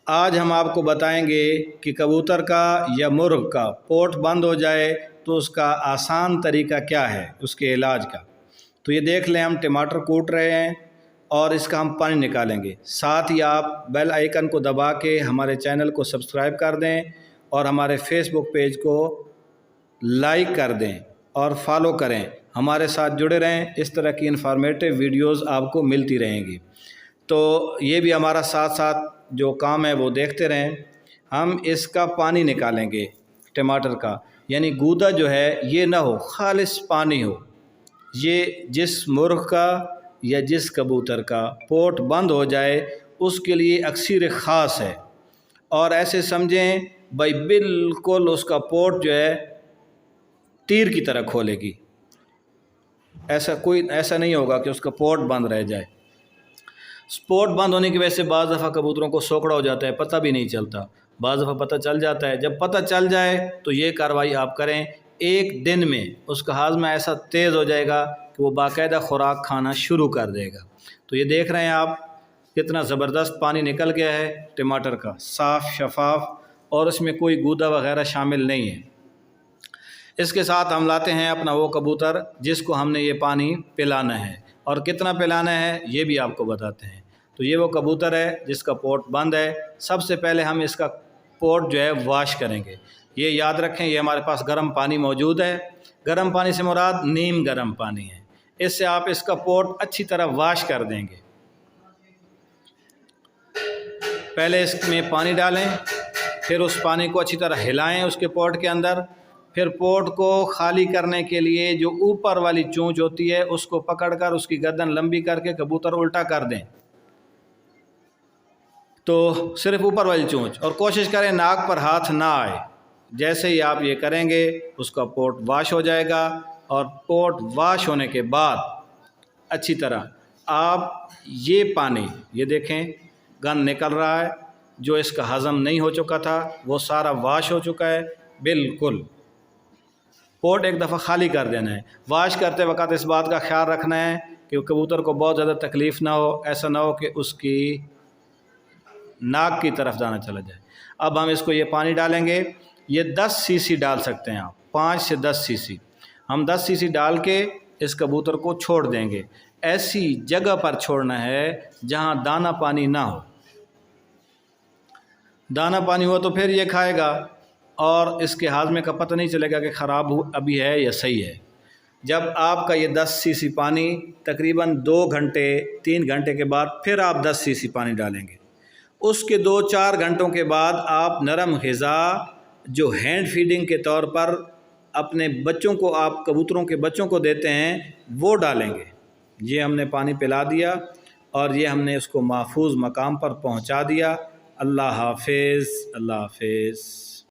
آج ہم آپ کو بتائیں گے کہ کبوتر کا یا مرغ کا پوٹ بند ہو جائے تو اس کا آسان طریقہ کیا ہے اس کے علاج کا۔ تو یہ دیکھ لیں، ہم ٹماٹر کوٹ رہے ہیں اور اس کا ہم پانی نکالیں گے۔ ساتھ ہی آپ بیل آئیکن کو دبا کے ہمارے چینل کو سبسکرائب کر دیں اور ہمارے فیس بک پیج کو لائک کر دیں اور فالو کریں، ہمارے ساتھ جڑے رہیں، اس طرح کی انفارمیٹیو ویڈیوز آپ کو ملتی رہیں گی۔ تو یہ بھی ہمارا ساتھ ساتھ جو کام ہے وہ دیکھتے رہیں۔ ہم اس کا پانی نکالیں گے ٹماٹر کا، یعنی گودا جو ہے یہ نہ ہو، خالص پانی ہو۔ یہ جس مرغ کا یا جس کبوتر کا پوٹ بند ہو جائے اس کے لیے اکثر خاص ہے، اور ایسے سمجھیں بھائی بالکل اس کا پوٹ جو ہے تیر کی طرح کھولے گی، ایسا نہیں ہوگا کہ اس کا پوٹ بند رہ جائے۔ پوٹ بند ہونے کی وجہ سے بعض دفعہ کبوتروں کو سوکڑا ہو جاتا ہے، پتہ بھی نہیں چلتا، بعض دفعہ پتہ چل جاتا ہے۔ جب پتہ چل جائے تو یہ کارروائی آپ کریں، ایک دن میں اس کا ہاضمہ ایسا تیز ہو جائے گا کہ وہ باقاعدہ خوراک کھانا شروع کر دے گا۔ تو یہ دیکھ رہے ہیں آپ کتنا زبردست پانی نکل گیا ہے ٹماٹر کا، صاف شفاف، اور اس میں کوئی گودا وغیرہ شامل نہیں ہے۔ اس کے ساتھ ہم لاتے ہیں اپنا وہ کبوتر جس کو ہم نے یہ پانی پلانا ہے، اور کتنا پلانا ہے یہ بھی آپ کو بتاتے ہیں۔ تو یہ وہ کبوتر ہے جس کا پوٹ بند ہے۔ سب سے پہلے ہم اس کا پوٹ جو ہے واش کریں گے۔ یہ یاد رکھیں، یہ ہمارے پاس گرم پانی موجود ہے۔ گرم پانی سے مراد نیم گرم پانی ہے۔ اس سے آپ اس کا پوٹ اچھی طرح واش کر دیں گے۔ پہلے اس میں پانی ڈالیں، پھر اس پانی کو اچھی طرح ہلائیں اس کے پوٹ کے اندر، پھر پوٹ کو خالی کرنے کے لیے جو اوپر والی چونچ ہوتی ہے اس کو پکڑ کر اس کی گردن لمبی کر کے کبوتر الٹا کر دیں۔ تو صرف اوپر والی چونچ، اور کوشش کریں ناک پر ہاتھ نہ آئے۔ جیسے ہی آپ یہ کریں گے اس کا پوٹ واش ہو جائے گا، اور پوٹ واش ہونے کے بعد اچھی طرح آپ یہ پانی، یہ دیکھیں گند نکل رہا ہے، جو اس کا ہضم نہیں ہو چکا تھا وہ سارا واش ہو چکا ہے بالکل۔ پوٹ ایک دفعہ خالی کر دینا ہے۔ واش کرتے وقت اس بات کا خیال رکھنا ہے کہ کبوتر کو بہت زیادہ تکلیف نہ ہو، ایسا نہ ہو کہ اس کی ناک کی طرف دانا چلا جائے۔ اب ہم اس کو یہ پانی ڈالیں گے، یہ 10 سی سی ڈال سکتے ہیں آپ، 5 سے 10 سی سی۔ ہم 10 سی سی ڈال کے اس کبوتر کو چھوڑ دیں گے۔ ایسی جگہ پر چھوڑنا ہے جہاں دانہ پانی نہ ہو۔ دانہ پانی ہو تو پھر یہ کھائے گا، اور اس کے ہاضمے کا پتہ نہیں چلے گا کہ خراب ابھی ہے یا صحیح ہے۔ جب آپ کا یہ 10 سی سی پانی تقریباً 2 گھنٹے 3 گھنٹے کے بعد پھر آپ 10 سی سی پانی ڈالیں گے۔ اس کے 2-4 گھنٹوں کے بعد آپ نرم غذا جو ہینڈ فیڈنگ کے طور پر اپنے بچوں کو، آپ کبوتروں کے بچوں کو دیتے ہیں، وہ ڈالیں گے۔ یہ ہم نے پانی پلا دیا اور یہ ہم نے اس کو محفوظ مقام پر پہنچا دیا۔ اللہ حافظ، اللہ حافظ۔